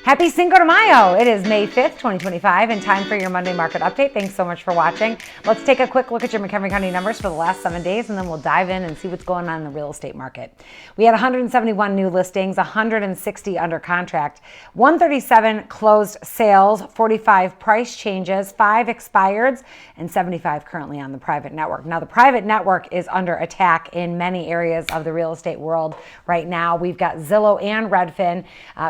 Happy Cinco de Mayo! It is May 5th, 2025, and time for your Monday market update. Thanks so much for watching. Let's take a quick look at your McHenry County numbers for the last 7 days, and then we'll dive in and see what's going on in the real estate market. We had 171 new listings, 160 under contract, 137 closed sales, 45 price changes, 5 expireds, and 75 currently on the private network. Now, the private network is under attack in many areas of the real estate world right now. We've got Zillow and Redfin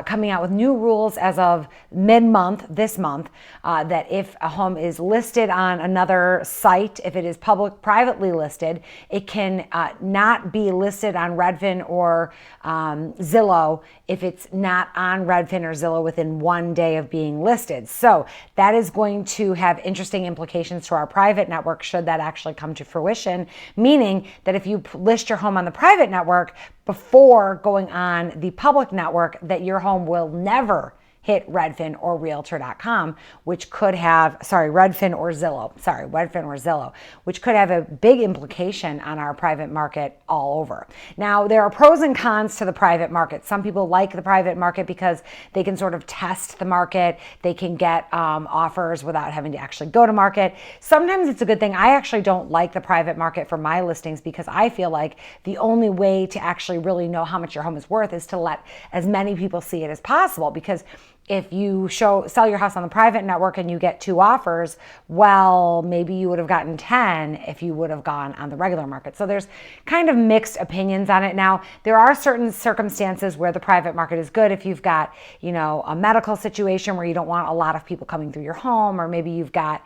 coming out with new rules as of mid-month, this month, that if a home is listed on another site, if it is privately listed, it can not be listed on Redfin or Zillow if it's not on Redfin or Zillow within 1 day of being listed. So that is going to have interesting implications to our private network should that actually come to fruition, meaning that if you list your home on the private network before going on the public network, that your home will never hit Redfin or Realtor.com, which could have, Redfin or Zillow, which could have a big implication on our private market all over. Now, there are pros and cons to the private market. Some people like the private market because they can sort of test the market. They can get offers without having to actually go to market. Sometimes it's a good thing. I actually don't like the private market for my listings because I feel like the only way to actually really know how much your home is worth is to let as many people see it as possible, because if you sell your house on the private network and you get 2 offers, well, maybe you would have gotten 10 if you would have gone on the regular market. So there's kind of mixed opinions on it. Now, there are certain circumstances where the private market is good if you've got, a medical situation where you don't want a lot of people coming through your home, or maybe you've got,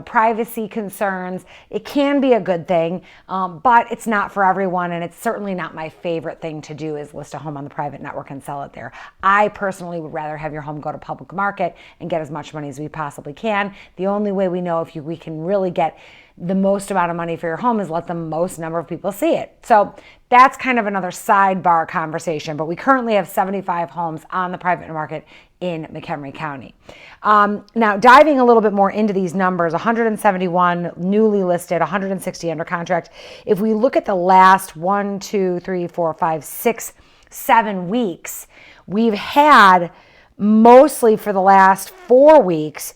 privacy concerns. It can be a good thing, but it's not for everyone, and it's certainly not my favorite thing to do is list a home on the private network and sell it there. I personally would rather have your home go to public market and get as much money as we possibly can. The only way we know if we can really get the most amount of money for your home is let the most number of people see it. So that's kind of another sidebar conversation, but we currently have 75 homes on the private market in McHenry County. Now, diving a little bit more into these numbers, 171 newly listed, 160 under contract. If we look at the last 1, 2, 3, 4, 5, 6, 7 weeks, we've had mostly for the last 4 weeks,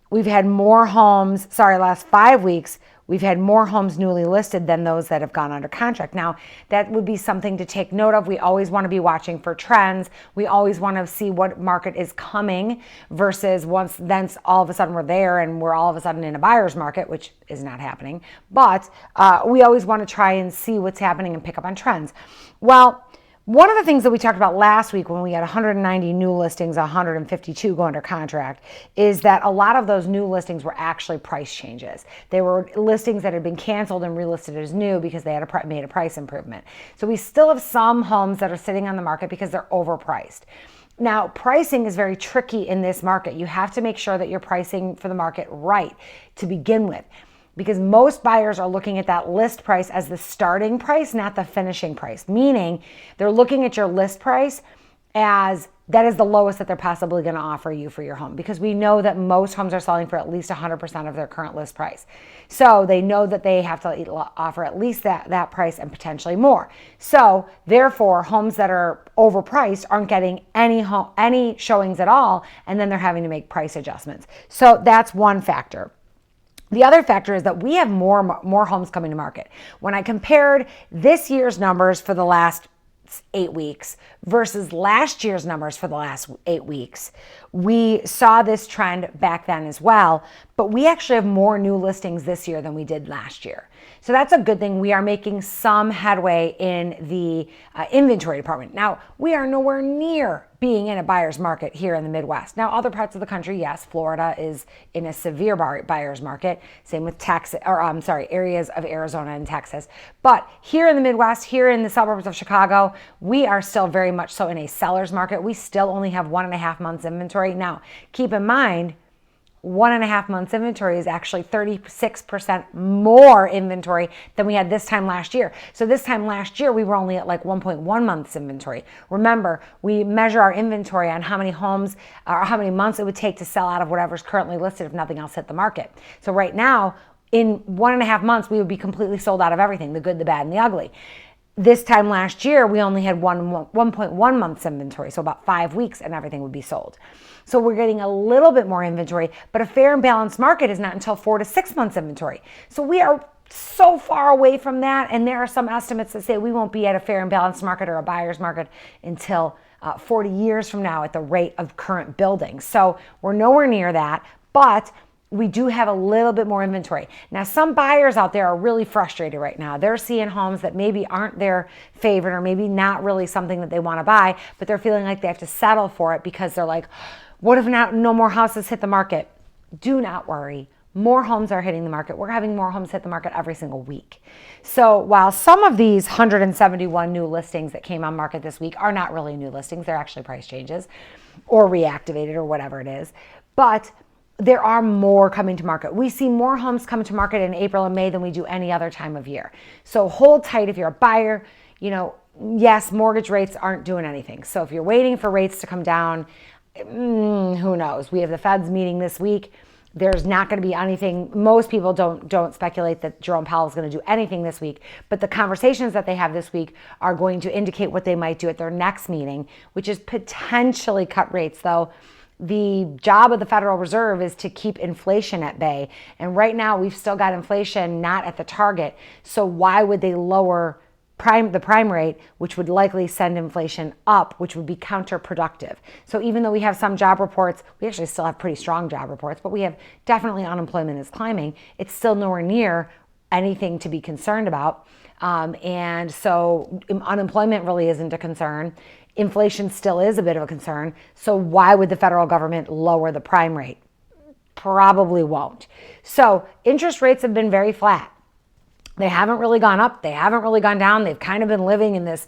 we've had more homes, last 5 weeks, we've had more homes newly listed than those that have gone under contract. Now, that would be something to take note of. We always want to be watching for trends. We always want to see what market is coming versus then all of a sudden we're there and we're all of a sudden in a buyer's market, which is not happening. But we always want to try and see what's happening and pick up on trends. Well, one of the things that we talked about last week when we had 190 new listings, 152 go under contract, is that a lot of those new listings were actually price changes. They were listings that had been canceled and relisted as new because they had made a price improvement. So we still have some homes that are sitting on the market because they're overpriced. Now, pricing is very tricky in this market. You have to make sure that you're pricing for the market right to begin with, because most buyers are looking at that list price as the starting price, not the finishing price, meaning they're looking at your list price as that is the lowest that they're possibly going to offer you for your home, because we know that most homes are selling for at least 100% of their current list price. So they know that they have to offer at least that price and potentially more. So therefore, homes that are overpriced aren't getting any showings at all, and then they're having to make price adjustments. So that's one factor. The other factor is that we have more homes coming to market. When I compared this year's numbers for the last 8 weeks versus last year's numbers for the last 8 weeks, we saw this trend back then as well, but we actually have more new listings this year than we did last year. So that's a good thing. We are making some headway in the inventory department. Now, we are nowhere near being in a buyer's market here in the Midwest. Now, other parts of the country, yes, Florida is in a severe buyer's market. Same with areas of Arizona and Texas. But here in the Midwest, here in the suburbs of Chicago, we are still very much so in a seller's market. We still only have 1.5 months inventory. Now, keep in mind, 1.5 months inventory is actually 36% more inventory than we had this time last year. So this time last year, we were only at like 1.1 months inventory. Remember, we measure our inventory on how many homes or how many months it would take to sell out of whatever's currently listed if nothing else hit the market. So right now, in 1.5 months, we would be completely sold out of everything, the good, the bad, and the ugly. This time last year, we only had 1.1 months inventory, so about 5 weeks and everything would be sold. So we're getting a little bit more inventory, but a fair and balanced market is not until 4 to 6 months inventory. So we are so far away from that, and there are some estimates that say we won't be at a fair and balanced market or a buyer's market until 40 years from now at the rate of current building. So we're nowhere near that, but we do have a little bit more inventory. Now, some buyers out there are really frustrated right now. They're seeing homes that maybe aren't their favorite or maybe not really something that they want to buy, but they're feeling like they have to settle for it because they're like, what if no more houses hit the market? Do not worry. More homes are hitting the market. We're having more homes hit the market every single week. So while some of these 171 new listings that came on market this week are not really new listings, they're actually price changes or reactivated or whatever it is, but there are more coming to market. We see more homes come to market in April and May than we do any other time of year. So hold tight if you're a buyer. Yes, mortgage rates aren't doing anything. So if you're waiting for rates to come down, who knows? We have the Fed's meeting this week. There's not going to be anything. Most people don't speculate that Jerome Powell is going to do anything this week, but the conversations that they have this week are going to indicate what they might do at their next meeting, which is potentially cut rates, though. The job of the Federal Reserve is to keep inflation at bay. And right now we've still got inflation not at the target. So why would they lower the prime rate, which would likely send inflation up, which would be counterproductive? So even though we have some job reports, we actually still have pretty strong job reports, but we have definitely unemployment is climbing. It's still nowhere near anything to be concerned about. And so unemployment really isn't a concern. Inflation still is a bit of a concern. So why would the federal government lower the prime rate? Probably won't. So interest rates have been very flat. They haven't really gone up. They haven't really gone down. They've kind of been living in this,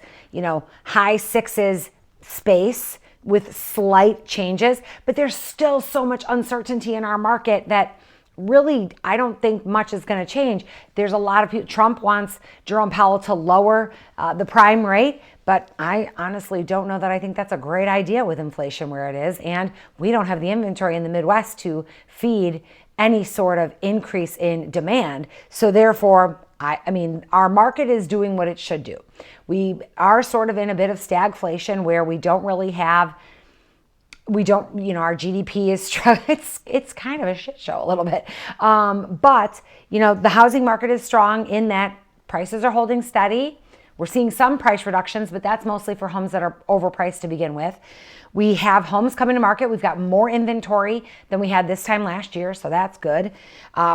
high sixes space with slight changes, but there's still so much uncertainty in our market that really, I don't think much is going to change. There's a lot of people. Trump wants Jerome Powell to lower the prime rate, but I honestly don't know that I think that's a great idea with inflation where it is. And we don't have the inventory in the Midwest to feed any sort of increase in demand. So therefore, our market is doing what it should do. We are sort of in a bit of stagflation where we don't really have our GDP is, it's kind of a shit show a little bit. But the housing market is strong in that prices are holding steady. We're seeing some price reductions, but that's mostly for homes that are overpriced to begin with. We have homes coming to market. We've got more inventory than we had this time last year, so that's good.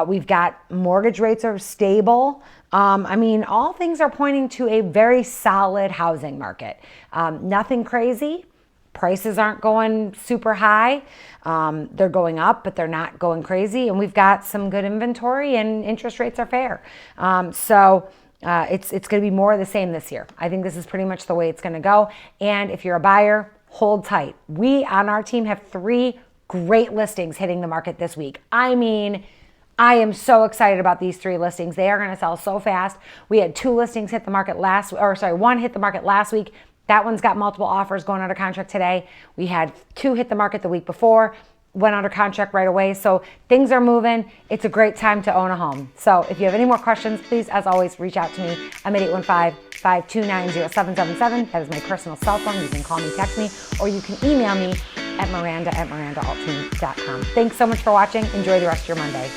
We've got mortgage rates are stable. All things are pointing to a very solid housing market. Nothing crazy. Prices aren't going super high. They're going up, but they're not going crazy. And we've got some good inventory and interest rates are fair. It's going to be more of the same this year. I think this is pretty much the way it's going to go. And if you're a buyer, hold tight. We on our team have 3 great listings hitting the market this week. I am so excited about these 3 listings. They are going to sell so fast. We had 2 listings hit the market one hit the market last week. That one's got multiple offers going under contract today. We had 2 hit the market the week before, went under contract right away. So things are moving. It's a great time to own a home. So if you have any more questions, please, as always, reach out to me. I'm at 815-529-0777. That is my personal cell phone. You can call me, text me, or you can email me at Miranda@mirandaalteam.com. Thanks so much for watching. Enjoy the rest of your Monday.